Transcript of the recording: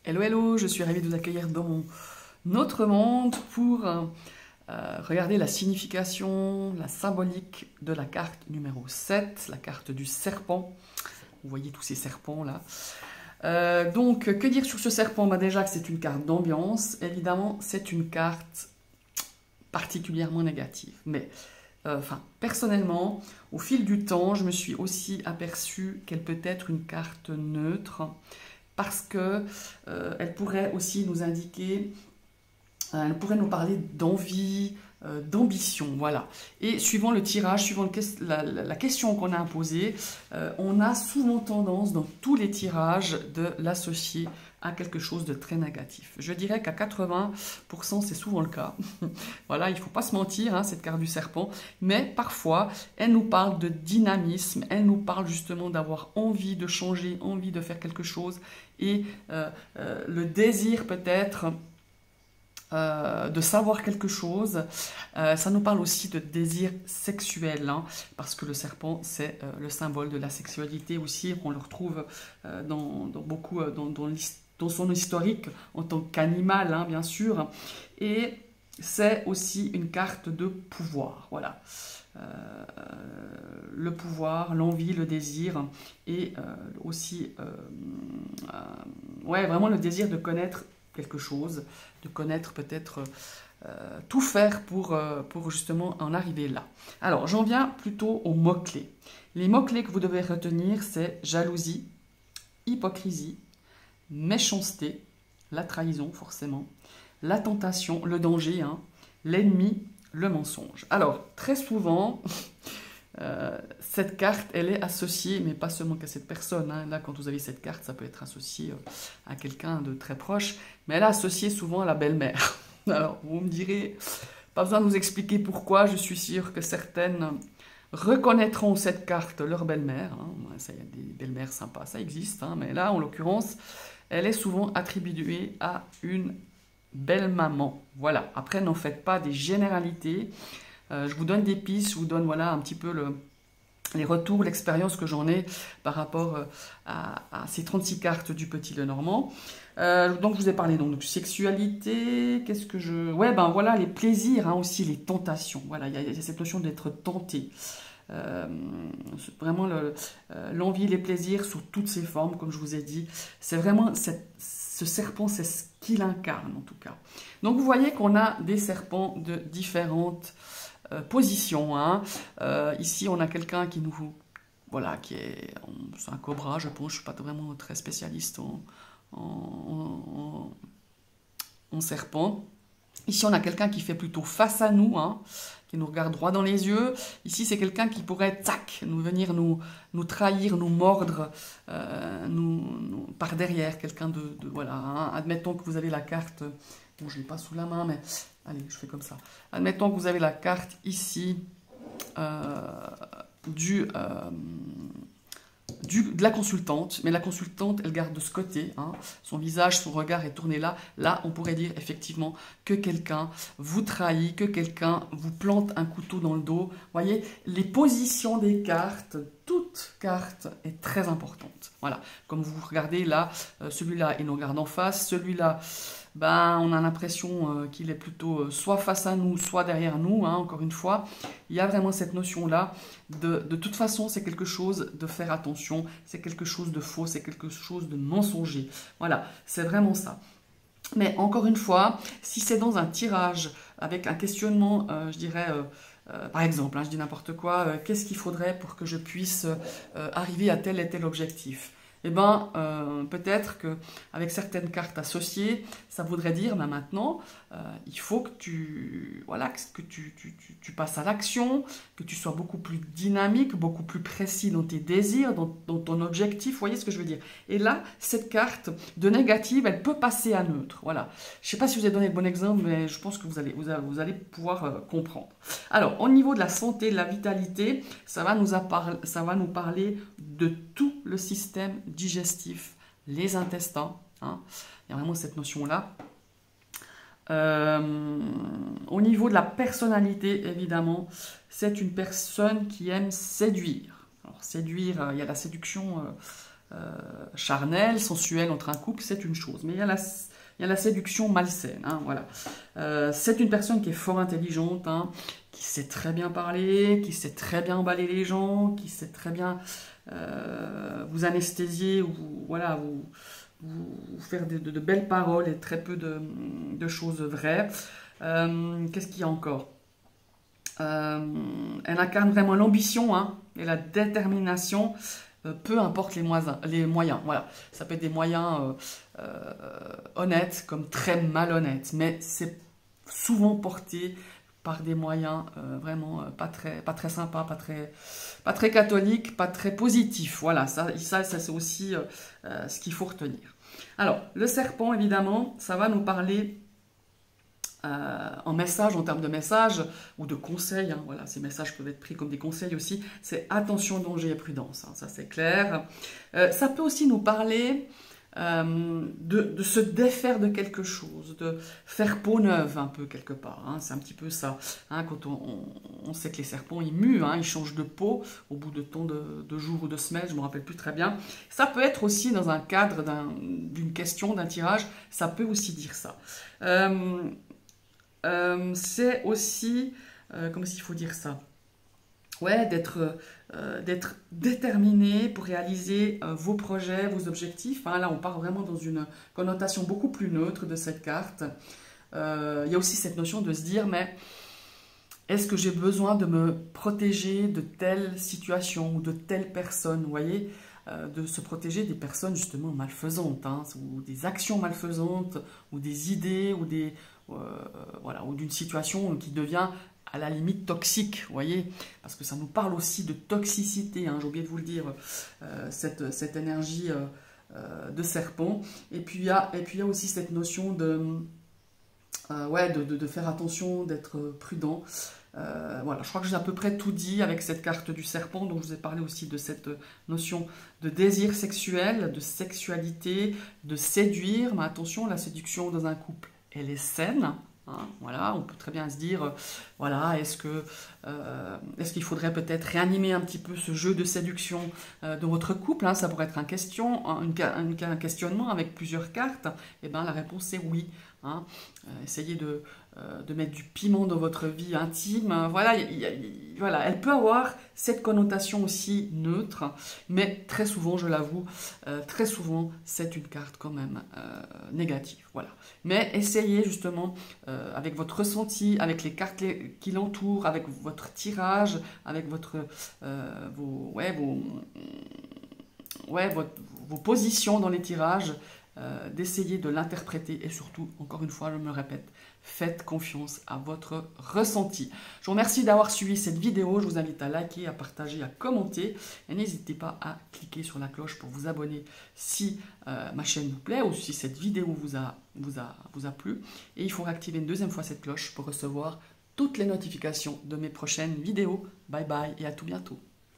Hello, hello, je suis ravie de vous accueillir dans mon autre monde pour regarder la signification, la symbolique de la carte numéro 7, la carte du serpent. Vous voyez tous ces serpents là. Donc, que dire sur ce serpent? Déjà que c'est une carte d'ambiance. Évidemment, c'est une carte particulièrement négative. Mais, personnellement, au fil du temps, je me suis aussi aperçue qu'elle peut être une carte neutre. Parce que elle pourrait aussi nous indiquer, elle pourrait nous parler d'envie, d'ambition, voilà. Et suivant le tirage, suivant la question qu'on a posée, on a souvent tendance, dans tous les tirages, de l'associer à quelque chose de très négatif. Je dirais qu'à 80%, c'est souvent le cas. Voilà, il ne faut pas se mentir, hein, cette carte du serpent. Mais parfois, elle nous parle de dynamisme, elle nous parle justement d'avoir envie de changer, envie de faire quelque chose. Et le désir peut-être de savoir quelque chose. Ça nous parle aussi de désir sexuel, hein, parce que le serpent, c'est le symbole de la sexualité aussi. On le retrouve dans son historique en tant qu'animal, hein, bien sûr. Et c'est aussi une carte de pouvoir, voilà. Le pouvoir, l'envie, le désir et aussi vraiment le désir de connaître quelque chose, de connaître peut-être tout faire pour justement en arriver là. Alors j'en viens plutôt aux mots-clés. Les mots-clés que vous devez retenir, c'est jalousie, hypocrisie, méchanceté, la trahison forcément, la tentation, le danger, hein, l'ennemi, le mensonge. Alors, très souvent, cette carte, elle est associée, mais pas seulement qu'à cette personne. Hein. Là, quand vous avez cette carte, ça peut être associé à quelqu'un de très proche, mais elle est associée souvent à la belle-mère. Alors, vous me direz, pas besoin de vous expliquer pourquoi, je suis sûre que certaines reconnaîtront cette carte leur belle-mère. Hein. Ça, il y a des belles-mères sympas, ça existe, hein, mais là, en l'occurrence, elle est souvent attribuée à une belle-maman. Voilà, après, n'en faites pas des généralités. Je vous donne des pistes, je vous donne voilà, un petit peu les retours, l'expérience que j'en ai par rapport à ces 36 cartes du Petit Lenormand. Donc, je vous ai parlé donc, de sexualité, qu'est-ce que je... Ouais, ben voilà, les plaisirs, hein, aussi les tentations. Voilà, il y a cette notion d'être tenté. Vraiment l'envie, les plaisirs sous toutes ses formes, comme je vous ai dit. C'est vraiment ce serpent, c'est ce qu'il incarne en tout cas. Donc, vous voyez qu'on a des serpents de différentes position. Hein. Ici, on a quelqu'un qui nous... Voilà, c'est un cobra, je pense. Je ne suis pas vraiment très spécialiste en serpent. Ici, on a quelqu'un qui fait plutôt face à nous, hein, qui nous regarde droit dans les yeux. Ici, c'est quelqu'un qui pourrait, tac, venir nous trahir, nous mordre par derrière. Quelqu'un voilà, hein. Admettons que vous avez la carte... Bon, je ne l'ai pas sous la main, mais allez, je fais comme ça. Admettons que vous avez la carte ici de la consultante, mais la consultante, elle garde de ce côté, hein, son visage, son regard est tourné là. Là, on pourrait dire effectivement que quelqu'un vous trahit, que quelqu'un vous plante un couteau dans le dos. Vous voyez, les positions des cartes, toute carte est très importante. Voilà, comme vous regardez là, celui-là, il nous regarde en face, celui-là, ben, on a l'impression qu'il est plutôt soit face à nous, soit derrière nous, hein, encore une fois. Il y a vraiment cette notion-là. De toute façon, c'est quelque chose de faire attention, c'est quelque chose de faux, c'est quelque chose de mensonger. Voilà, c'est vraiment ça. Mais encore une fois, si c'est dans un tirage avec un questionnement, je dirais... par exemple, hein, je dis n'importe quoi, qu'est-ce qu'il faudrait pour que je puisse arriver à tel et tel objectif? Eh bien, peut-être qu'avec certaines cartes associées, ça voudrait dire, ben maintenant, il faut que tu passes à l'action, que tu sois beaucoup plus dynamique, beaucoup plus précis dans tes désirs, dans ton objectif, vous voyez ce que je veux dire? Et là, cette carte de négative, elle peut passer à neutre, voilà. Je ne sais pas si vous avez donné le bon exemple, mais je pense que vous allez pouvoir comprendre. Alors, au niveau de la santé, de la vitalité, ça va nous parler de tout le système digestif, les intestins, hein. Il y a vraiment cette notion-là. Au niveau de la personnalité, évidemment, c'est une personne qui aime séduire. Alors, séduire, il y a la séduction charnelle, sensuelle entre un couple, c'est une chose. Mais il y a la séduction malsaine. Hein, voilà. C'est une personne qui est fort intelligente, hein, qui sait très bien parler, qui sait très bien emballer les gens, qui sait très bien vous anesthésier ou voilà, vous faire de belles paroles et très peu de choses vraies. Qu'est-ce qu'il y a encore? Elle incarne vraiment l'ambition, hein, et la détermination, peu importe les moyens. Voilà. Ça peut être des moyens honnêtes comme très malhonnêtes, mais c'est souvent porté par des moyens vraiment pas très sympas, pas très catholiques, pas très positifs. Voilà, ça c'est aussi ce qu'il faut retenir. Alors, le serpent, évidemment, ça va nous parler en message, en termes de message ou de conseils, hein, voilà, ces messages peuvent être pris comme des conseils aussi, c'est attention, danger et prudence, hein, ça c'est clair. Ça peut aussi nous parler de se défaire de quelque chose, de faire peau neuve un peu quelque part, hein, c'est un petit peu ça. Hein, quand on sait que les serpents ils muent, hein, ils changent de peau au bout de temps de jours ou de semaines, je ne me rappelle plus très bien. Ça peut être aussi dans un cadre d'une question, d'un tirage, ça peut aussi dire ça. C'est aussi, comment est-ce qu'il faut dire ça? Ouais, d'être déterminé pour réaliser vos projets, vos objectifs. Hein, là, on part vraiment dans une connotation beaucoup plus neutre de cette carte. Il y a aussi cette notion de se dire, mais est-ce que j'ai besoin de me protéger de telle situation ou de telle personne? Vous voyez, de se protéger des personnes justement malfaisantes, hein, ou des actions malfaisantes, ou des idées, ou voilà, ou d'une situation qui devient à la limite toxique, vous voyez, parce que ça nous parle aussi de toxicité, hein, j'ai oublié de vous le dire, cette énergie de serpent. Et puis il y a aussi cette notion ouais, de faire attention, d'être prudent. Voilà, je crois que j'ai à peu près tout dit avec cette carte du serpent, dont je vous ai parlé aussi de cette notion de désir sexuel, de sexualité, de séduire. Mais attention, la séduction dans un couple, elle est saine. Hein, voilà, on peut très bien se dire, voilà, est-ce qu'il faudrait peut-être réanimer un petit peu ce jeu de séduction de votre couple, hein, ça pourrait être un questionnement avec plusieurs cartes. Et bien la réponse est oui. Hein. Essayez de mettre du piment dans votre vie intime. Voilà, voilà, elle peut avoir cette connotation aussi neutre, mais très souvent, je l'avoue, très souvent, c'est une carte quand même négative. Voilà. Mais essayez justement, avec votre ressenti, avec les cartes qui l'entourent, avec votre tirage, avec vos positions dans les tirages, d'essayer de l'interpréter et surtout, encore une fois, je me répète, faites confiance à votre ressenti. Je vous remercie d'avoir suivi cette vidéo. Je vous invite à liker, à partager, à commenter. Et n'hésitez pas à cliquer sur la cloche pour vous abonner si ma chaîne vous plaît ou si cette vidéo vous a plu. Et il faut réactiver une deuxième fois cette cloche pour recevoir toutes les notifications de mes prochaines vidéos. Bye bye et à tout bientôt.